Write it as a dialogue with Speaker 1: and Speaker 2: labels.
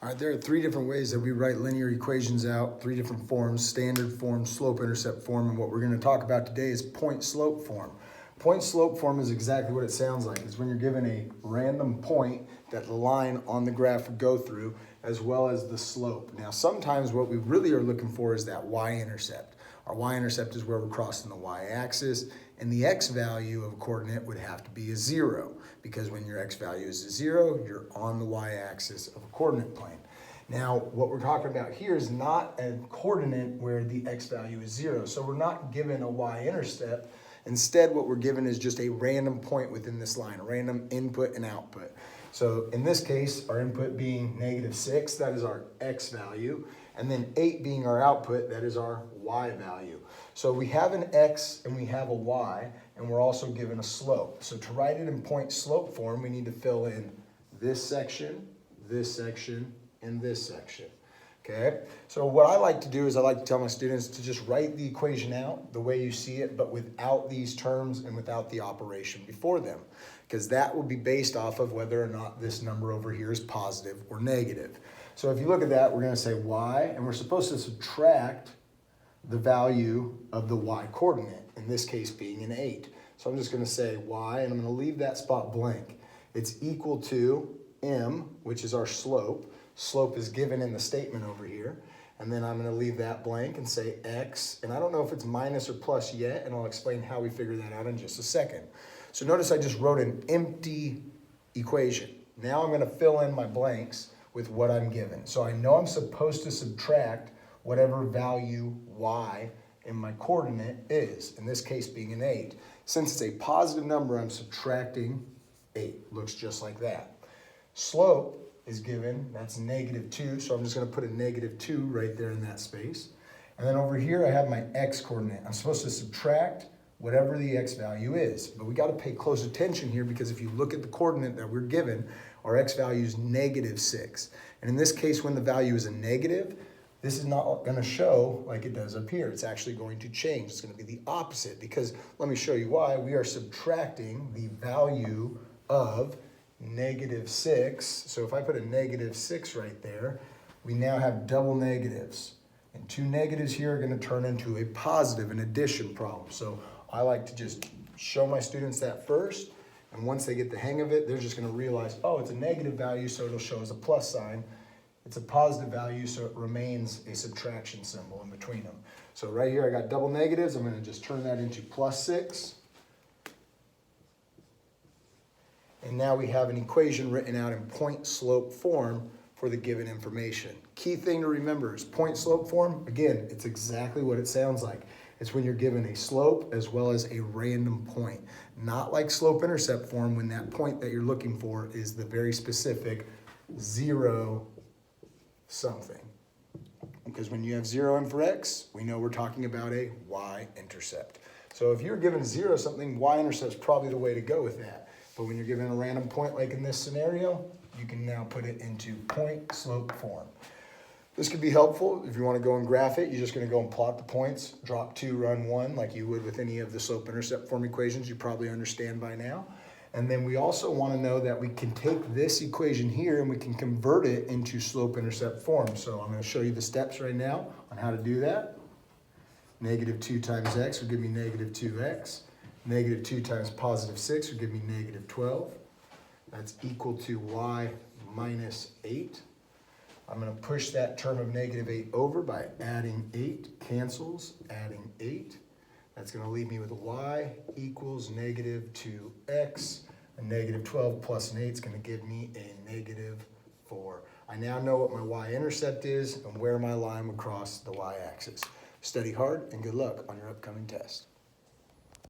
Speaker 1: All right, there are three different ways that we write linear equations out, three different forms: standard form, slope-intercept form, and what we're going to talk about today is point-slope form. Point-slope form is exactly what it sounds like. It's when you're given a random point that the line on the graph would go through, as well as the slope. Now, sometimes what we really are looking for is that y-intercept. Our y-intercept is where we're crossing the y-axis, and the x value of a coordinate would have to be a 0, because when your x value is a 0, you're on the y-axis of a coordinate plane. Now, what we're talking about here is not a coordinate where the x value is 0, so we're not given a y-intercept. Instead, what we're given is just a random point within this line, a random input and output. So in this case, our input being -6, that is our x value, and then 8 being our output, that is our y value. So we have an x and we have a y, and we're also given a slope. So to write it in point-slope form, we need to fill in this section, and this section. Okay, so what I like to do is I like to tell my students to just write the equation out the way you see it, but without these terms and without the operation before them, because that will be based off of whether or not this number over here is positive or negative. So if you look at that, we're going to say y, and we're supposed to subtract the value of the y coordinate, in this case being an 8. So I'm just going to say y, and I'm going to leave that spot blank. It's equal to m, which is our slope. Slope is given in the statement over here. And then I'm going to leave that blank and say x. And I don't know if it's minus or plus yet, and I'll explain how we figure that out in just a second. So notice I just wrote an empty equation. Now I'm going to fill in my blanks with what I'm given. So I know I'm supposed to subtract whatever value y in my coordinate is, in this case being an 8. Since it's a positive number, I'm subtracting 8. Looks just like that. Slope is given, that's -2, so I'm just going to put a -2 right there in that space. And then over here I have my x coordinate. I'm supposed to subtract whatever the x value is. But we got to pay close attention here, because if you look at the coordinate that we're given, our x value is -6. And in this case, when the value is a negative, this is not going to show like it does up here. It's actually going to change. It's going to be the opposite, because let me show you why. We are subtracting the value of -6. So if I put a -6 right there, we now have double negatives. And two negatives here are going to turn into a positive, an addition problem. So I like to just show my students that first. And once they get the hang of it, they're just going to realize, oh, it's a negative value, so it'll show as a plus sign. It's a positive value, so it remains a subtraction symbol in between them. So right here, I got double negatives. I'm going to just turn that into +6. And now we have an equation written out in point-slope form for the given information. Key thing to remember is point-slope form. Again, it's exactly what it sounds like. It's when you're given a slope as well as a random point. Not like slope-intercept form, when that point that you're looking for is the very specific 0 something. Because when you have 0 in for x, we know we're talking about a y-intercept. So if you're given 0 something, y-intercept is probably the way to go with that. But when you're given a random point like in this scenario, you can now put it into point-slope form. This could be helpful if you want to go and graph it. You're just going to go and plot the points, drop 2, run 1, like you would with any of the slope-intercept form equations you probably understand by now. And then we also want to know that we can take this equation here and we can convert it into slope-intercept form. So I'm going to show you the steps right now on how to do that. -2 times x will give me -2x. -2 times +6 would give me -12. That's equal to y minus 8. I'm going to push that term of -8 over by adding 8. Cancels, adding 8. That's going to leave me with y equals -2x. A -12 plus an 8 is going to give me a -4. I now know what my y-intercept is and where my line would cross the y-axis. Study hard and good luck on your upcoming test.